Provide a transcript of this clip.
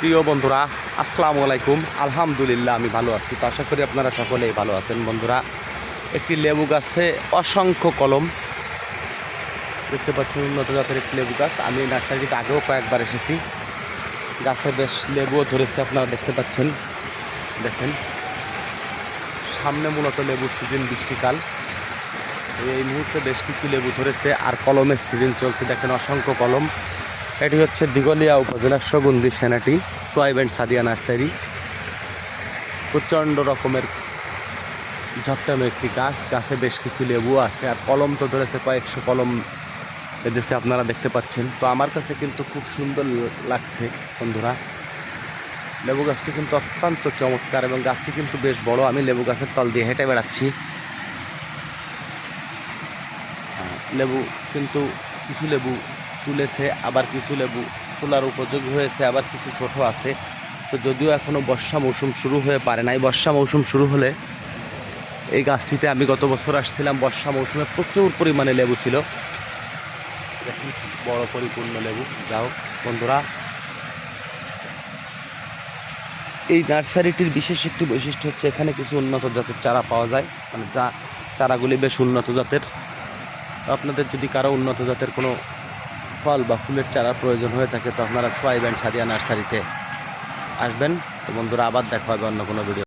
প্রিয় বন্ধুরা, আসসালামু আলাইকুম। আলহামদুলিল্লাহ আমি ভালো আছি। তো আশা করি আপনারা সকলেই ভালো আছেন। বন্ধুরা, একটি লেবু গাছে অসংখ্য কলম দেখতে পাচ্ছেন, উন্নত জাতের একটি লেবু গাছ। আমি নার্সারিতে আগেও কয়েকবার এসেছি। গাছে বেশ লেবুও ধরেছে, আপনারা দেখতে পাচ্ছেন। দেখেন, সামনে মূলত লেবুর সিজন, বৃষ্টিকাল। এই মুহূর্তে বেশ কিছু লেবু ধরেছে আর কলমের সিজন চলছে। দেখেন, অসংখ্য কলম। এটি হচ্ছে দিঘলিয়া উপজেলার সুগন্ধি সেনাটি সোয়াইব অ্যান্ড সাদিয়া নার্সারি। প্রচণ্ড রকমের ঝকটানো একটি গাছ। গাছে বেশ কিছু লেবু আছে আর কলম তো ধরেছে, কয়েকশো কলম এদেশে আপনারা দেখতে পাচ্ছেন। তো আমার কাছে কিন্তু খুব সুন্দর লাগছে বন্ধুরা। লেবু গাছটি কিন্তু অত্যন্ত চমৎকার এবং গাছটি কিন্তু বেশ বড়। আমি লেবু গাছের তল দিয়ে হেঁটে বেড়াচ্ছি। লেবু কিন্তু কিছু লেবু তুলেছে, আবার কিছু লেবু তোলার উপযোগী হয়েছে, আবার কিছু ছোট আছে। তো যদিও এখনও বর্ষা মৌসুম শুরু হয়ে পারে নাই। বর্ষা মৌসুম শুরু হলে এই গাছটিতে আমি গত বছর আসছিলাম, বর্ষা মৌসুমে প্রচুর পরিমাণে লেবু ছিল। দেখুন, বড় পরিপূর্ণ লেবু। যাও বন্ধুরা, এই নার্সারিটির বিশেষ একটি বৈশিষ্ট্য হচ্ছে এখানে কিছু উন্নত জাতের চারা পাওয়া যায়। মানে চারাগুলি বেশ উন্নত জাতের। আপনাদের যদি কারো উন্নত জাতের কোনো ফল বা ফুলের চারা প্রয়োজন হয়ে থাকে, তো আপনারা সোয়াইব অ্যান্ড সাদিয়া নার্সারিতে আসবেন। তো বন্ধুরা, আবার দেখা হবে অন্য কোনো ভিডিও।